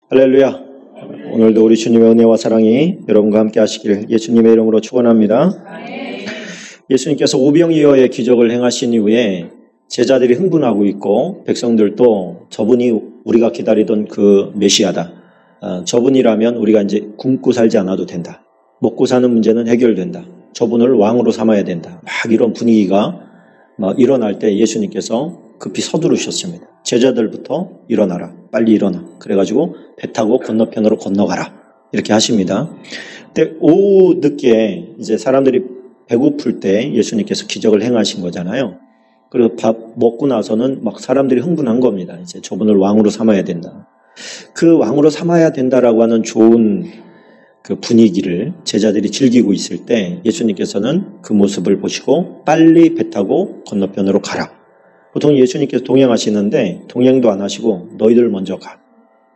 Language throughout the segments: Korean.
할렐루야. 오늘도 우리 주님의 은혜와 사랑이 여러분과 함께 하시기를 예수님의 이름으로 축원합니다. 예수님께서 오병이어의 기적을 행하신 이후에 제자들이 흥분하고 있고 백성들도 저분이 우리가 기다리던 그 메시아다. 저분이라면 우리가 이제 굶고 살지 않아도 된다. 먹고 사는 문제는 해결된다. 저분을 왕으로 삼아야 된다. 막 이런 분위기가 일어날 때 예수님께서 급히 서두르셨습니다. 제자들부터 일어나라. 빨리 일어나. 그래가지고 배 타고 건너편으로 건너가라. 이렇게 하십니다. 근데 오후 늦게 이제 사람들이 배고플 때 예수님께서 기적을 행하신 거잖아요. 그리고 밥 먹고 나서는 막 사람들이 흥분한 겁니다. 이제 저분을 왕으로 삼아야 된다. 그 왕으로 삼아야 된다라고 하는 좋은 그 분위기를 제자들이 즐기고 있을 때 예수님께서는 그 모습을 보시고 빨리 배 타고 건너편으로 가라. 보통 예수님께서 동행하시는데 동행도 안 하시고 너희들 먼저 가.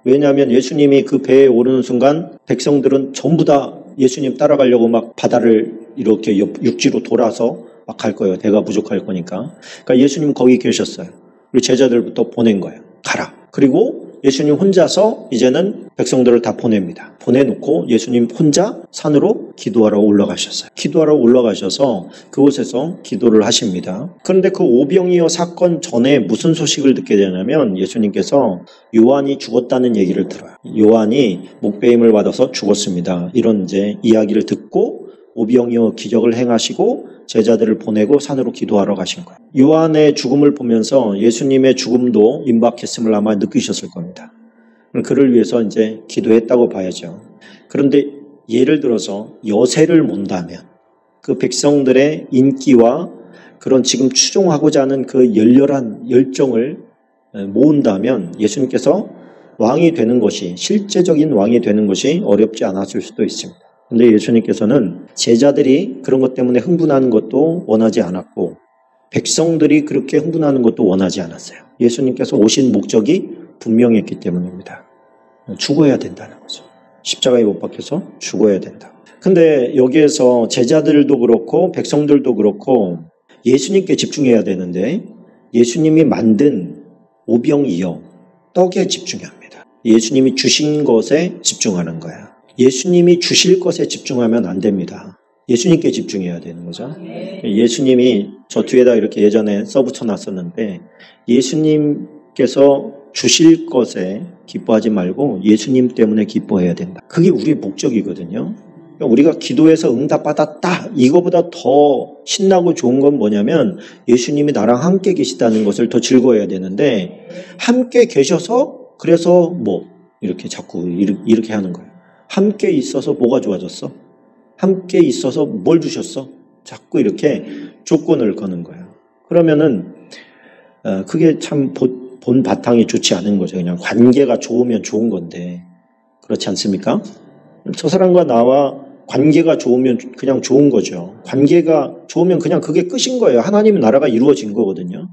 왜냐하면 예수님이 그 배에 오르는 순간 백성들은 전부 다 예수님 따라가려고 막 바다를 이렇게 육지로 돌아서 막 갈 거예요. 배가 부족할 거니까. 그러니까 예수님 거기 계셨어요. 그리고 제자들부터 보낸 거예요. 가라. 그리고 예수님 혼자서 이제는 백성들을 다 보냅니다. 보내놓고 예수님 혼자 산으로 기도하러 올라가셨어요. 기도하러 올라가셔서 그곳에서 기도를 하십니다. 그런데 그 오병이어 사건 전에 무슨 소식을 듣게 되냐면 예수님께서 요한이 죽었다는 얘기를 들어요. 요한이 목배임을 받아서 죽었습니다. 이런 이제 이야기를 듣고 오병이어 기적을 행하시고 제자들을 보내고 산으로 기도하러 가신 거예요. 요한의 죽음을 보면서 예수님의 죽음도 임박했음을 아마 느끼셨을 겁니다. 그를 위해서 이제 기도했다고 봐야죠. 그런데 예를 들어서 여세를 몬다면 그 백성들의 인기와 그런 지금 추종하고자 하는 그 열렬한 열정을 모은다면 예수님께서 왕이 되는 것이 실제적인 왕이 되는 것이 어렵지 않았을 수도 있습니다. 근데 예수님께서는 제자들이 그런 것 때문에 흥분하는 것도 원하지 않았고 백성들이 그렇게 흥분하는 것도 원하지 않았어요. 예수님께서 오신 목적이 분명했기 때문입니다. 죽어야 된다는 거죠. 십자가에 못 박혀서 죽어야 된다. 근데 여기에서 제자들도 그렇고 백성들도 그렇고 예수님께 집중해야 되는데 예수님이 만든 오병이어 떡에 집중합니다. 예수님이 주신 것에 집중하는 거야. 예수님이 주실 것에 집중하면 안 됩니다. 예수님께 집중해야 되는 거죠. 예수님이 저 뒤에다 이렇게 예전에 써붙여 놨었는데 예수님께서 주실 것에 기뻐하지 말고 예수님 때문에 기뻐해야 된다. 그게 우리의 목적이거든요. 우리가 기도해서 응답받았다. 이거보다 더 신나고 좋은 건 뭐냐면 예수님이 나랑 함께 계시다는 것을 더 즐거워해야 되는데 함께 계셔서 그래서 이렇게 자꾸 이렇게 하는 거예요. 함께 있어서 뭐가 좋아졌어? 함께 있어서 뭘 주셨어? 자꾸 이렇게 조건을 거는 거예요. 그러면은 그게 참 본 바탕이 좋지 않은 거죠. 그냥 관계가 좋으면 좋은 건데 그렇지 않습니까? 저 사람과 나와 관계가 좋으면 그냥 좋은 거죠. 관계가 좋으면 그냥 그게 끝인 거예요. 하나님의 나라가 이루어진 거거든요.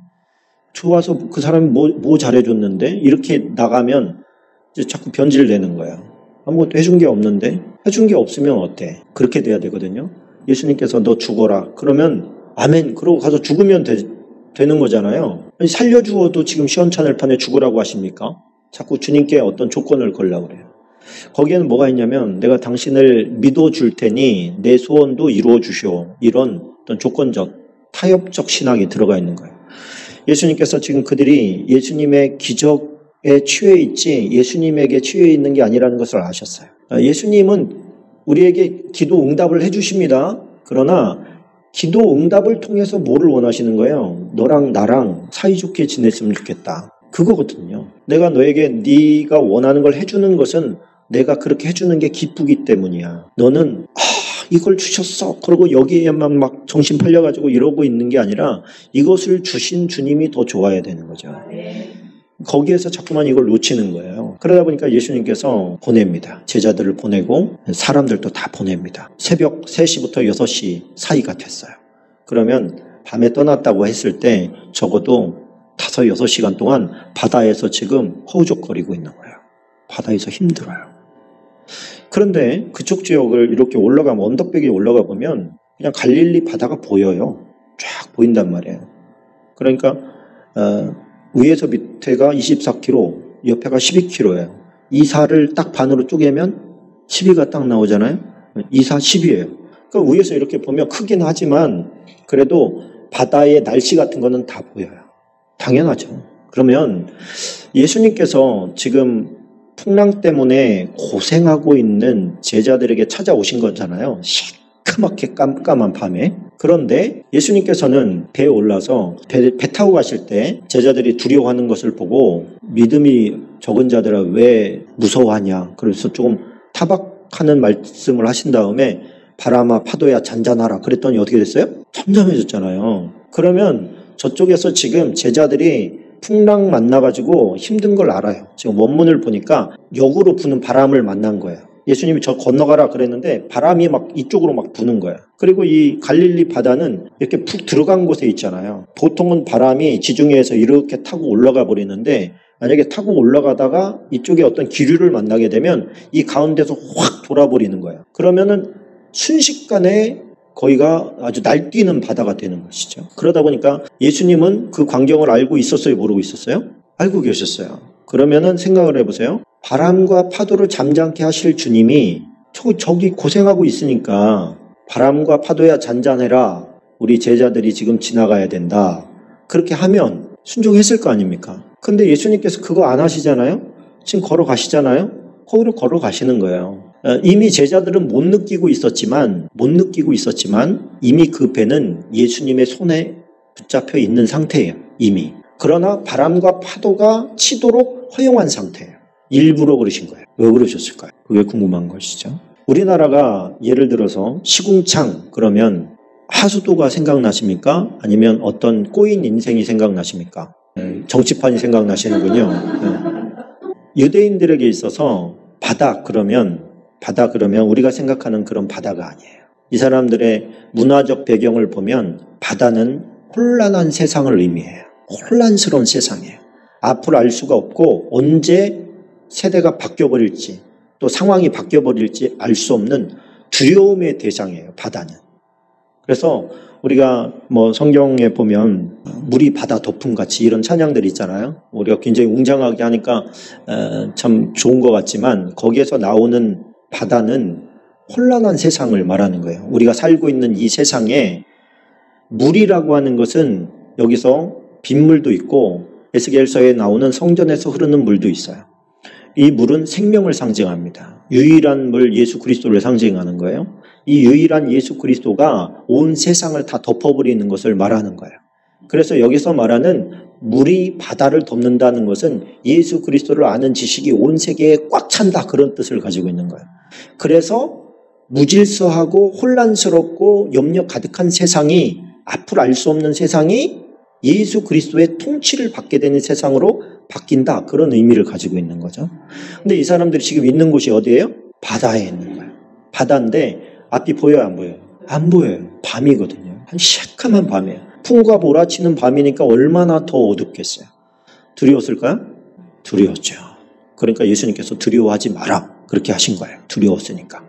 좋아서 그 사람이 뭐 잘해줬는데 이렇게 나가면 이제 자꾸 변질되는 거예요. 아무것도 해준 게 없는데 해준 게 없으면 어때? 그렇게 돼야 되거든요. 예수님께서 너 죽어라. 그러면 아멘. 그러고 가서 죽으면 되는 거잖아요. 아니, 살려주어도 지금 시원찮을 판에 죽으라고 하십니까? 자꾸 주님께 어떤 조건을 걸려고 그래요. 거기에는 뭐가 있냐면 내가 당신을 믿어줄 테니 내 소원도 이루어 주시오. 이런 어떤 조건적 타협적 신앙이 들어가 있는 거예요. 예수님께서 지금 그들이 예수님의 기적에 취해 있지 예수님에게 취해 있는 게 아니라는 것을 아셨어요. 예수님은 우리에게 기도 응답을 해주십니다. 그러나 기도 응답을 통해서 뭐를 원하시는 거예요? 너랑 나랑 사이좋게 지냈으면 좋겠다. 그거거든요. 내가 너에게 네가 원하는 걸 해주는 것은 내가 그렇게 해주는 게 기쁘기 때문이야. 너는 이걸 주셨어. 그러고 여기에만 막 정신 팔려가지고 이러고 있는 게 아니라 이것을 주신 주님이 더 좋아야 되는 거죠. 거기에서 자꾸만 이걸 놓치는 거예요. 그러다 보니까 예수님께서 보냅니다. 제자들을 보내고 사람들도 다 보냅니다. 새벽 3시부터 6시 사이가 됐어요. 그러면 밤에 떠났다고 했을 때 적어도 5, 6시간 동안 바다에서 지금 허우적거리고 있는 거예요. 바다에서 힘들어요. 그런데 그쪽 지역을 이렇게 올라가면 언덕배기에 올라가 보면 그냥 갈릴리 바다가 보여요. 쫙 보인단 말이에요. 그러니까 위에서 밑에가 24km, 옆에가 12km예요. 2,4를 딱 반으로 쪼개면 12가 딱 나오잖아요. 2,4, 10이에요. 그러니까 위에서 이렇게 보면 크긴 하지만 그래도 바다의 날씨 같은 거는 다 보여요. 당연하죠. 그러면 예수님께서 지금 풍랑 때문에 고생하고 있는 제자들에게 찾아오신 거잖아요. 시커멓게 깜깜한 밤에. 그런데 예수님께서는 배에 올라서 배 타고 가실 때 제자들이 두려워하는 것을 보고 믿음이 적은 자들아 왜 무서워하냐. 그래서 조금 타박하는 말씀을 하신 다음에 바람아 파도야 잔잔하라 그랬더니 어떻게 됐어요? 잠잠해졌잖아요. 그러면 저쪽에서 지금 제자들이 풍랑 만나가지고 힘든 걸 알아요. 지금 원문을 보니까 역으로 부는 바람을 만난 거예요. 예수님이 저 건너가라 그랬는데 바람이 막 이쪽으로 막 부는 거예요. 그리고 이 갈릴리 바다는 이렇게 푹 들어간 곳에 있잖아요. 보통은 바람이 지중해에서 이렇게 타고 올라가 버리는데 만약에 타고 올라가다가 이쪽에 어떤 기류를 만나게 되면 이 가운데서 확 돌아버리는 거예요. 그러면은 순식간에 거기가 아주 날뛰는 바다가 되는 것이죠. 그러다 보니까 예수님은 그 광경을 알고 있었어요? 모르고 있었어요? 알고 계셨어요. 그러면은 생각을 해보세요. 바람과 파도를 잠잠케 하실 주님이 저기 고생하고 있으니까 바람과 파도야 잔잔해라. 우리 제자들이 지금 지나가야 된다. 그렇게 하면 순종했을 거 아닙니까? 근데 예수님께서 그거 안 하시잖아요? 지금 걸어가시잖아요? 거기로 걸어가시는 거예요. 이미 제자들은 못 느끼고 있었지만 이미 그 배는 예수님의 손에 붙잡혀 있는 상태예요. 이미. 그러나 바람과 파도가 치도록 허용한 상태예요. 일부러 그러신 거예요. 왜 그러셨을까요? 그게 궁금한 것이죠. 우리나라가 예를 들어서 시궁창 그러면 하수도가 생각나십니까? 아니면 어떤 꼬인 인생이 생각나십니까? 정치판이 생각나시는군요. 유대인들에게 있어서 바다 그러면 우리가 생각하는 그런 바다가 아니에요. 이 사람들의 문화적 배경을 보면 바다는 혼란한 세상을 의미해요. 혼란스러운 세상이에요. 앞을 알 수가 없고 언제 세대가 바뀌어버릴지 또 상황이 바뀌어버릴지 알 수 없는 두려움의 대상이에요. 바다는. 그래서 우리가 성경에 보면 물이 바다 덮음같이 이런 찬양들이 있잖아요. 우리가 굉장히 웅장하게 하니까 참 좋은 것 같지만 거기에서 나오는 바다는 혼란한 세상을 말하는 거예요. 우리가 살고 있는 이 세상에 물이라고 하는 것은 여기서 빗물도 있고 에스겔서에 나오는 성전에서 흐르는 물도 있어요. 이 물은 생명을 상징합니다. 유일한 물 예수 그리스도를 상징하는 거예요. 이 유일한 예수 그리스도가 온 세상을 다 덮어버리는 것을 말하는 거예요. 그래서 여기서 말하는 물이 바다를 덮는다는 것은 예수 그리스도를 아는 지식이 온 세계에 꽉 찬다 그런 뜻을 가지고 있는 거예요. 그래서 무질서하고 혼란스럽고 염려 가득한 세상이 앞을 알 수 없는 세상이 예수 그리스도의 통치를 받게 되는 세상으로 바뀐다. 그런 의미를 가지고 있는 거죠. 근데 이 사람들이 지금 있는 곳이 어디예요? 바다에 있는 거예요. 바다인데 앞이 보여요? 안 보여요? 안 보여요. 밤이거든요. 한 시커먼 밤이에요. 풍과 몰아치는 밤이니까 얼마나 더 어둡겠어요. 두려웠을까요? 두려웠죠. 그러니까 예수님께서 두려워하지 마라. 그렇게 하신 거예요. 두려웠으니까.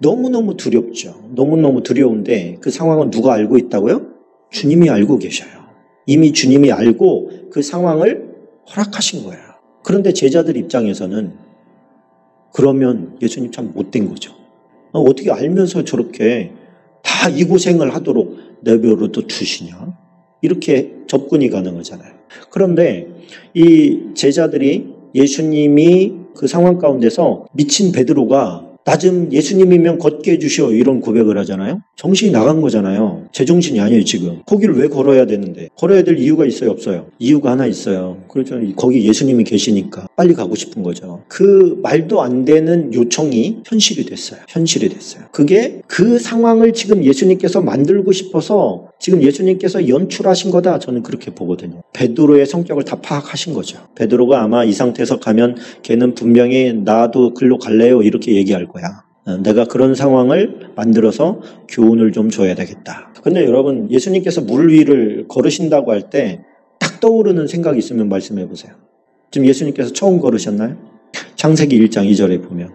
너무너무 두렵죠. 너무너무 두려운데 그 상황은 누가 알고 있다고요? 주님이 알고 계셔요. 이미 주님이 알고 그 상황을 허락하신 거예요. 그런데 제자들 입장에서는 그러면 예수님 참 못된 거죠. 어떻게 알면서 저렇게 다 이 고생을 하도록 내버려둬 두시냐? 이렇게 접근이 가능하잖아요. 그런데 이 제자들이 예수님이 그 상황 가운데서 미친 베드로가 나 좀 예수님이면 걷게 해주시오 이런 고백을 하잖아요. 정신이 나간 거잖아요. 제정신이 아니에요 지금. 거기를 왜 걸어야 되는데. 걸어야 될 이유가 있어요 없어요? 이유가 하나 있어요. 그렇죠. 거기 예수님이 계시니까 빨리 가고 싶은 거죠. 그 말도 안 되는 요청이 현실이 됐어요. 그게 그 상황을 지금 예수님께서 만들고 싶어서 지금 예수님께서 연출하신 거다. 저는 그렇게 보거든요. 베드로의 성격을 다 파악하신 거죠. 베드로가 아마 이 상태에서 가면 걔는 분명히 나도 글로 갈래요 이렇게 얘기할 거야. 내가 그런 상황을 만들어서 교훈을 좀 줘야 되겠다. 근데 여러분 예수님께서 물 위를 걸으신다고 할 때 딱 떠오르는 생각이 있으면 말씀해 보세요. 지금 예수님께서 처음 걸으셨나요? 창세기 1장 2절에 보면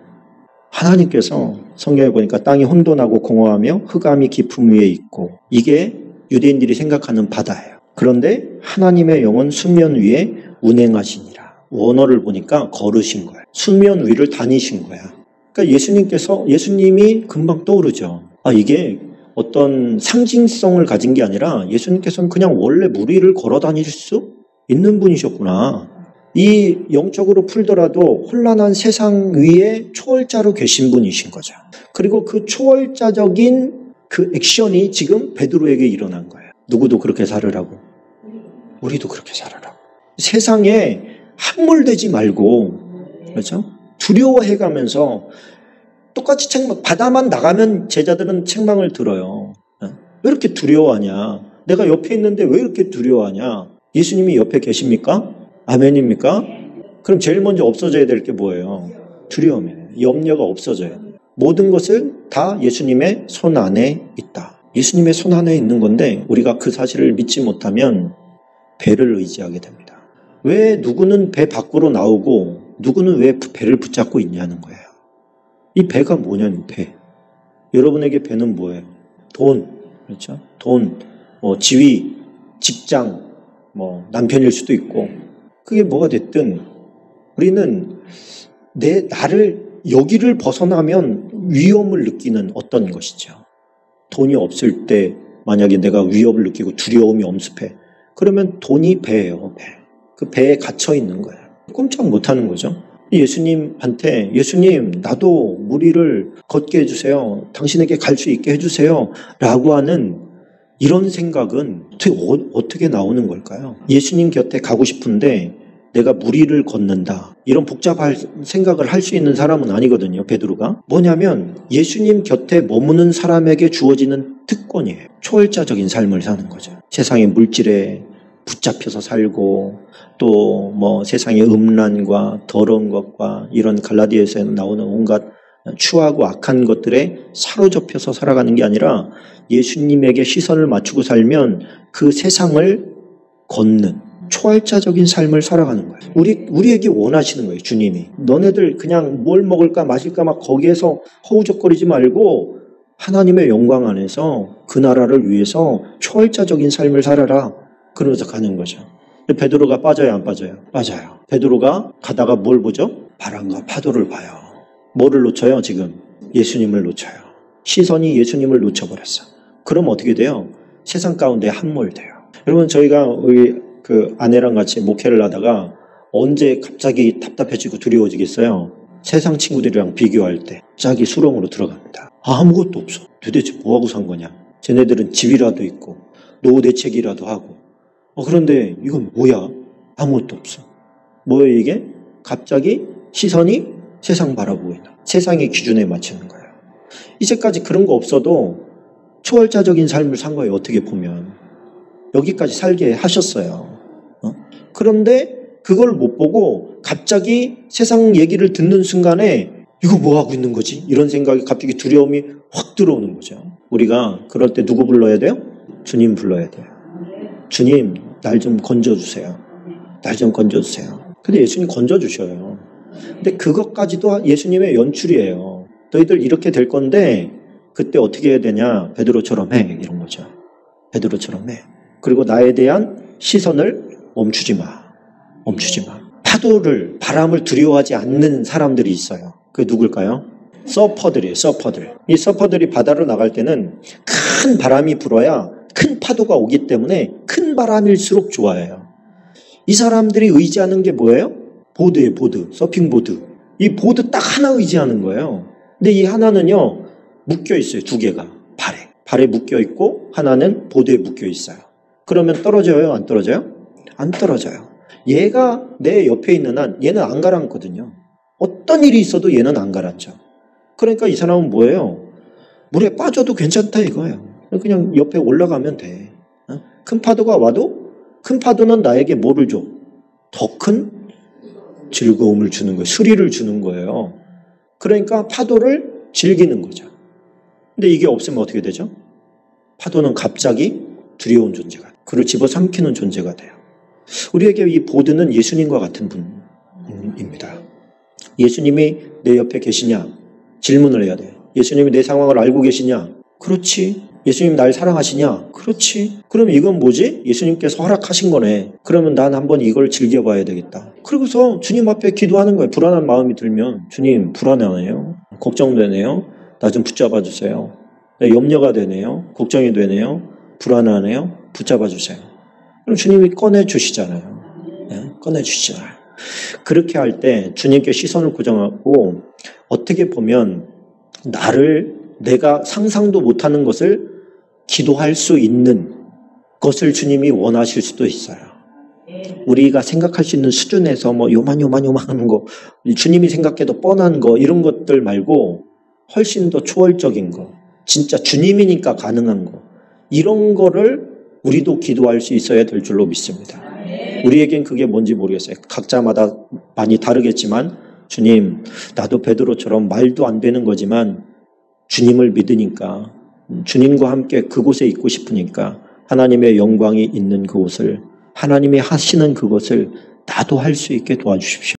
하나님께서 성경에 보니까 땅이 혼돈하고 공허하며 흑암이 깊음 위에 있고 이게 유대인들이 생각하는 바다예요. 그런데 하나님의 영은 수면 위에 운행하시니라. 원어를 보니까 걸으신 거예요. 수면 위를 다니신 거야. 그러니까 예수님이 금방 떠오르죠. 이게 어떤 상징성을 가진 게 아니라 예수님께서는 그냥 원래 물 위를 걸어 다닐 수 있는 분이셨구나. 이 영적으로 풀더라도 혼란한 세상 위에 초월자로 계신 분이신 거죠. 그리고 그 초월자적인 그 액션이 지금 베드로에게 일어난 거예요. 누구도 그렇게 살으라고. 우리도 그렇게 살아라고. 세상에 함몰되지 말고, 그렇죠? 두려워해가면서 똑같이 바다만 나가면 제자들은 책망을 들어요. 왜 이렇게 두려워하냐? 내가 옆에 있는데 왜 이렇게 두려워하냐? 예수님이 옆에 계십니까? 아멘입니까? 그럼 제일 먼저 없어져야 될 게 뭐예요? 두려움이에요. 염려가 없어져야 돼요. 모든 것을 다 예수님의 손 안에 있다. 예수님의 손 안에 있는 건데 우리가 그 사실을 믿지 못하면 배를 의지하게 됩니다. 왜 누구는 배 밖으로 나오고 누구는 왜 배를 붙잡고 있냐는 거예요. 이 배가 뭐냐는 배. 여러분에게 배는 뭐예요? 돈, 그렇죠? 돈, 지위, 직장, 남편일 수도 있고 그게 뭐가 됐든 우리는 나를 여기를 벗어나면 위험을 느끼는 어떤 것이죠. 돈이 없을 때 만약에 내가 위협을 느끼고 두려움이 엄습해. 그러면 돈이 배예요. 배. 그 배에 갇혀 있는 거예요. 꼼짝 못하는 거죠. 예수님한테 예수님 나도 물 위를 걷게 해주세요. 당신에게 갈 수 있게 해주세요. 라고 하는 이런 생각은 어떻게 나오는 걸까요? 예수님 곁에 가고 싶은데 내가 물 위를 걷는다. 이런 복잡한 생각을 할 수 있는 사람은 아니거든요. 베드로가. 뭐냐면 예수님 곁에 머무는 사람에게 주어지는 특권이에요. 초월자적인 삶을 사는 거죠. 세상의 물질에 붙잡혀서 살고 또 세상의 음란과 더러운 것과 이런 갈라디아에서 나오는 온갖 추하고 악한 것들에 사로잡혀서 살아가는 게 아니라 예수님에게 시선을 맞추고 살면 그 세상을 걷는 초월자적인 삶을 살아가는 거예요. 우리에게 원하시는 거예요. 주님이. 너네들 그냥 뭘 먹을까 마실까 막 거기에서 허우적거리지 말고 하나님의 영광 안에서 그 나라를 위해서 초월자적인 삶을 살아라. 그러면서 가는 거죠. 베드로가 빠져요, 안 빠져요? 빠져요. 베드로가 가다가 뭘 보죠? 바람과 파도를 봐요. 뭐를 놓쳐요, 지금? 예수님을 놓쳐요. 시선이 예수님을 놓쳐버렸어. 그럼 어떻게 돼요? 세상 가운데 함몰돼요. 여러분, 저희가 우리 아내랑 같이 목회를 하다가 언제 갑자기 답답해지고 두려워지겠어요? 세상 친구들이랑 비교할 때 갑자기 수렁으로 들어갑니다. 아무것도 없어. 도대체 뭐하고 산 거냐? 쟤네들은 집이라도 있고 노후 대책이라도 하고 그런데 이건 뭐야? 아무것도 없어. 뭐예요 이게? 갑자기 시선이 세상 바라보고 있는 세상의 기준에 맞추는 거예요. 이제까지 그런 거 없어도 초월자적인 삶을 산 거예요. 어떻게 보면 여기까지 살게 하셨어요. 그런데 그걸 못 보고 갑자기 세상 얘기를 듣는 순간에 이거 뭐 하고 있는 거지? 이런 생각이 갑자기 두려움이 확 들어오는 거죠. 우리가 그럴 때 누구 불러야 돼요? 주님 불러야 돼요. 주님, 날 좀 건져주세요. 날 좀 건져주세요. 근데 예수님 건져주셔요. 근데 그것까지도 예수님의 연출이에요. 너희들 이렇게 될 건데 그때 어떻게 해야 되냐? 베드로처럼 해. 이런 거죠. 베드로처럼 해. 그리고 나에 대한 시선을 멈추지 마. 멈추지 마. 바람을 두려워하지 않는 사람들이 있어요. 그게 누굴까요? 서퍼들이에요. 서퍼들. 이 서퍼들이 바다로 나갈 때는 큰 바람이 불어야 큰 파도가 오기 때문에 큰 바람일수록 좋아해요. 이 사람들이 의지하는 게 뭐예요? 보드예요. 보드. 서핑보드. 이 보드 딱 하나 의지하는 거예요. 근데 이 하나는요. 묶여 있어요. 두 개가. 발에 묶여 있고 하나는 보드에 묶여 있어요. 그러면 떨어져요? 안 떨어져요? 안 떨어져요. 얘가 내 옆에 있는 한 얘는 안 가라앉거든요. 어떤 일이 있어도 얘는 안 가라앉죠. 그러니까 이 사람은 뭐예요? 물에 빠져도 괜찮다 이거예요. 그냥 옆에 올라가면 돼. 큰 파도가 와도 큰 파도는 나에게 뭐를 줘? 더 큰 즐거움을 주는 거예요. 스릴을 주는 거예요. 그러니까 파도를 즐기는 거죠. 근데 이게 없으면 어떻게 되죠? 파도는 갑자기 두려운 존재가 돼요. 그를 집어삼키는 존재가 돼요. 우리에게 이 보드는 예수님과 같은 분입니다. 예수님이 내 옆에 계시냐? 질문을 해야 돼요. 예수님이 내 상황을 알고 계시냐? 그렇지. 예수님 날 사랑하시냐? 그렇지. 그럼 이건 뭐지? 예수님께서 허락하신 거네. 그러면 난 한번 이걸 즐겨봐야 되겠다. 그러고서 주님 앞에 기도하는 거예요. 불안한 마음이 들면 주님 불안하네요. 걱정되네요. 나 좀 붙잡아 주세요. 염려가 되네요. 걱정이 되네요. 불안하네요. 붙잡아 주세요. 그럼 주님이 꺼내주시잖아요. 네? 꺼내주시잖아요. 그렇게 할 때 주님께 시선을 고정하고 어떻게 보면 내가 상상도 못하는 것을 기도할 수 있는 것을 주님이 원하실 수도 있어요. 우리가 생각할 수 있는 수준에서 요만한 거, 주님이 생각해도 뻔한 거, 이런 것들 말고 훨씬 더 초월적인 거, 진짜 주님이니까 가능한 거, 이런 거를 우리도 기도할 수 있어야 될 줄로 믿습니다. 우리에겐 그게 뭔지 모르겠어요. 각자마다 많이 다르겠지만 주님, 나도 베드로처럼 말도 안 되는 거지만 주님을 믿으니까, 주님과 함께 그곳에 있고 싶으니까 하나님의 영광이 있는 그곳을, 하나님이 하시는 그것을 나도 할 수 있게 도와주십시오.